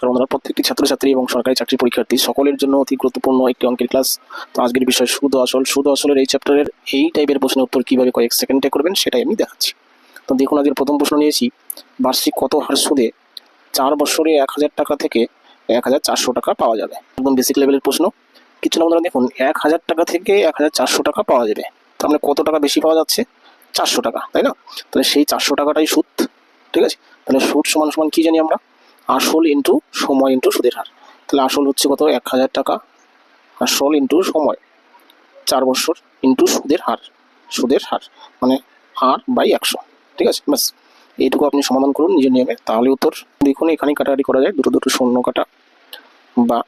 নমস্কার বন্ধুরা, প্রত্যেকটি ছাত্রছাত্রী এবং সরকারি চাকরি পরীক্ষার্থী সকলের জন্য অতি গুরুত্বপূর্ণ একটি অঙ্কের ক্লাস। তো আজকের বিষয় সুদ আসল। সুদ আসলের এই চ্যাপ্টারের এই টাইপের প্রশ্নের উত্তর কিভাবে কয়েক সেকেন্ডে করবেন সেটাই আমি দেখাচ্ছি। তো দেখুন, আজকের প্রথম প্রশ্ন নিয়েছি, বার্ষিক কত হার সুদে 4 বছরে 1000 টাকা থেকে 1400 টাকা পাওয়া যাবে। একদম বেসিক লেভেলের প্রশ্ন। কিছু না বন্ধুরা, দেখুন 1000 টাকা থেকে 1400 টাকা পাওয়া যাবে, তার মানে কত টাকা বেশি পাওয়া যাচ্ছে? 400 টাকা, তাই না? তাহলে সেই 400 টাকাটাই সুদ। ঠিক আছে, তাহলে সুদ সমান সমান কি জানি আমরা? আসল ইন্টু সময় ইন্টু সুদের হার। তাহলে আসল হচ্ছে কত? 1000 টাকা, আসল ইন্টু সময় 4 বছর ইন্টু সুদের হার। সুদের হার মানে R/100। ঠিক আছে, ব্যাস এইটুকু আপনি সমাধান করুন নিজের নিয়মে, তাহলে উত্তর। দেখুন এখানেই কাটাকাটি করা যায়, দুটো শূন্য কাটা, বা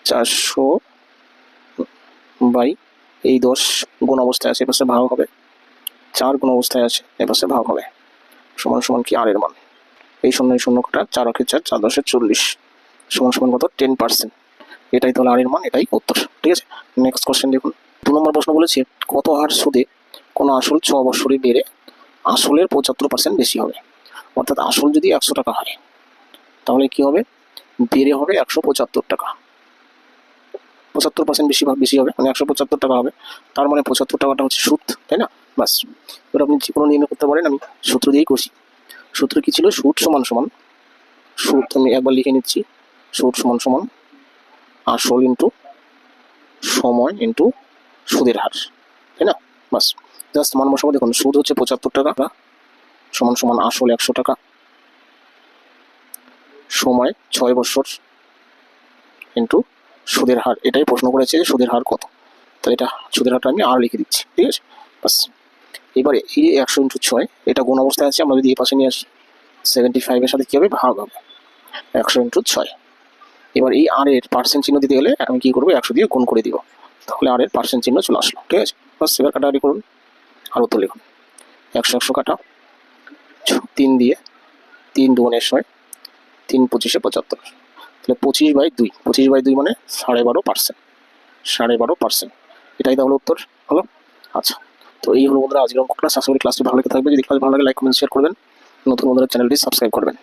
400/10 গুণ অবস্থায় আছে, এপাশে ভাগ হবে। 4 গুণ অবস্থায় আছে, এপাশে ভাগ হবে, সমান সমান কি? আর এর মান। এই শূন্য কাটা, 4 অক্ষে 4, 4 10 40, সমান সমান কত? 10%। এটাই তাহলে আর এর মান, এটাই উত্তর। ঠিক আছে, নেক্সট কোশ্চেন দেখুন। 2 নম্বর প্রশ্ন বলেছে, কত হার সুদে কোনো আসল 6 বছরে বেড়ে আসলের 75% বেশি হবে? অর্থাৎ আসল যদি 100 টাকা হয়, তাহলে কি হবে? বেড়ে হবে 175 টাকা। 75% বেশি হবে, মানে 175 টাকা হবে। তার মানে 75 টাকাটা হচ্ছে সুদ, তাই না? বাস, এবার আপনি যে কোনো নিয়মে করতে পারেন, আমি সূত্র দিয়েই করছি। সূত্র কি ছিল? সুদ সমান সমান, সুদ আমি একবার লিখে নিচ্ছি, সুদ সমান সমান আসল ইন্টু সময় ইন্টু সুদের হার, তাই না? বাস, জাস্ট মান বসাবো। দেখুন সুদ হচ্ছে 75 টাকা, সমান সমান আসল 100 টাকা, সময় 6 বছর ইন্টু সুদের হার। এটাই প্রশ্ন করেছে যে সুদের হার কত। তাহলে এটা সুদের হারটা আমি আর লিখে দিচ্ছি। ঠিক আছে, বাস। এবারে এই 100 ইন্টু 6, এটা কোন অবস্থায় আছে? আমরা যদি এই পাশে নিয়ে আসি, 75-এর সাথে কী হবে? ভাগ হবে, 100 ইন্টু 6। এবার এই আর এর পার্সেন্ট চিহ্ন দিতে গেলে আমি কি করবো? 100 দিয়ে গুণ করে দিব, তাহলে আর এর পার্সেন্ট চিহ্ন চলে আসলো। ঠিক আছে, বাস, এবার কাটাকাটি করুন আর উত্তর লিখুন। 100 কাটা, 3 দিয়ে 3 2 6, 3 25 75। তাহলে 25/2, 25/2 মানে 12.5%। 12.5%, এটাই তাহলে উত্তর হলো। আচ্ছা, তো এই হলো বন্ধুরা আজকের অঙ্ক ক্লাস। আশা করি ক্লাসটি ভালো লেগে থাকবে। যদি ক্লাস ভালো লাগে লাইক কমেন্ট শেয়ার করবেন, নতুন বন্ধুরা চ্যানেলটি সাবস্ক্রাইব করবেন।